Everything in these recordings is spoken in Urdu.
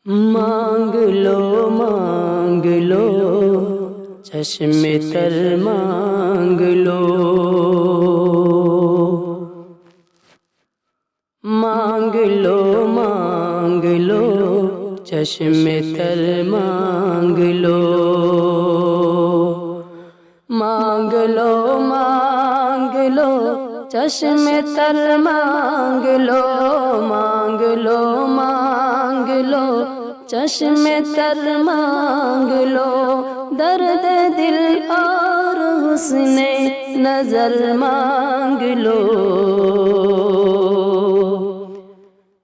مانگ لو چشم تر مانگ لو، مانگ لو چشم تر مانگ لو، مانگ لو چشم تر مانگ لو، مانگ لو چشم تر مانگ لو، درد دل اور حسن نظر مانگ لو،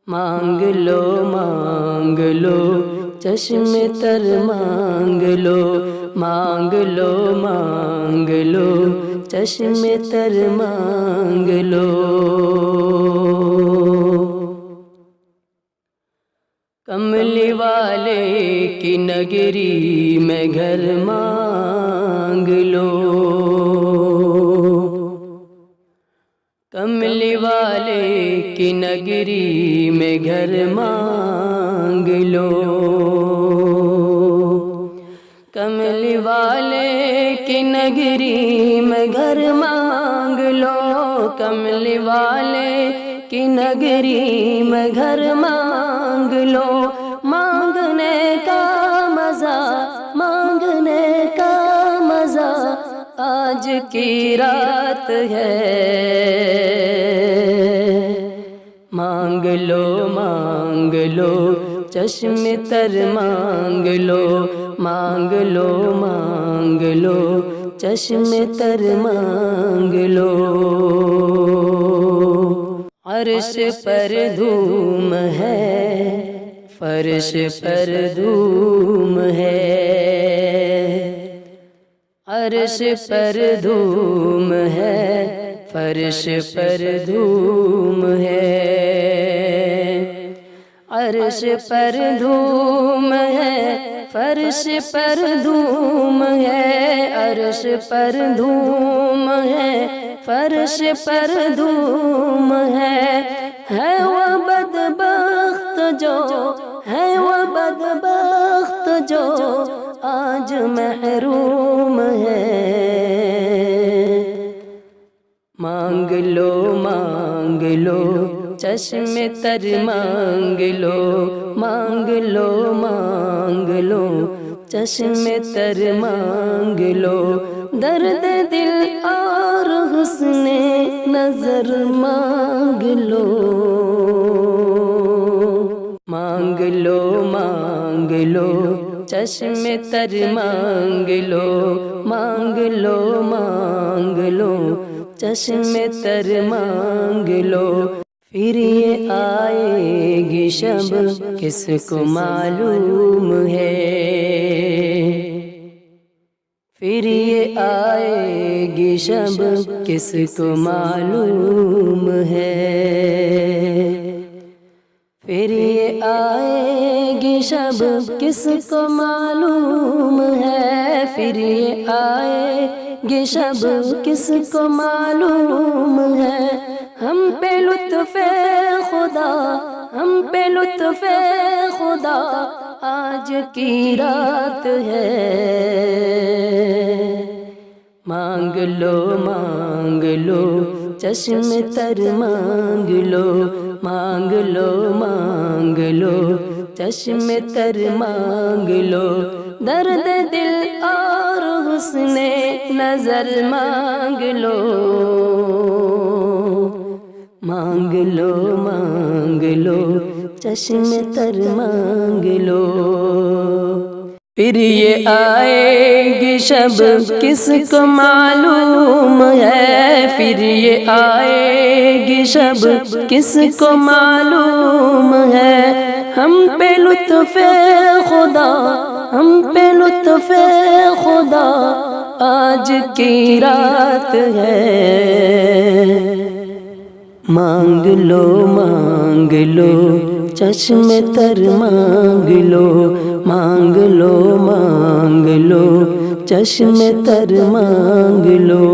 مانگ لو چشم تر مانگ لو، مانگ لو چشم تر مانگ لو، کملی والے کی نگری میں گھر مانگ لو، کملی والے کی نگری میں گھر مانگ لو، کملی والے کی نگری میں گھر مانگ لو، کملی والے کی نگری میں گھر مانگ لو، مانگنے کا مزہ آج کی رات ہے، مانگ لو چشم تر مانگ لو، مانگ لو چشم تر مانگ لو، عرش پر دھوم ہے فرش پر دھوم ہے، عرش پر دھوم ہے فرش پر دھوم ہے، عرش پر دھوم ہے فرش پر دھوم ہے، عرش پر دھوم ہے فرش پر دھوم ہے وہ بدبخت جو آج محروم ہے، مانگ لو چشم تر مانگ لو، مانگ لو چشم تر مانگ لو، درد دل اور حسن نظر مانگ لو، مانگ لو چشم تر مانگ لو، مانگ لو چشم تر مانگ لو، پھر یہ آئے گی شب کس کو معلوم ہے، پھر یہ آئے گی شب کس کو معلوم ہے، پھر یہ آئے گی شب کس کو معلوم ہے، پھر یہ آئے گی شب کس کو معلوم ہے، ہم پہ لطف خدا آج کی رات ہے، مانگ لو چشم تر مانگ لو، مانگ لو چشم تر مانگ لو، درد دل اور حسن نظر مانگ لو، مانگ لو چشم تر مانگ لو، پھر یہ آئے گی شب کس کو معلوم ہے، پھر یہ آئے گی شب کس کو معلوم ہے، ہم پہ لطف خدا آج کی رات ہے، مانگ لو چشم تر مانگ لو، مانگ لو چشم تر مانگ لو۔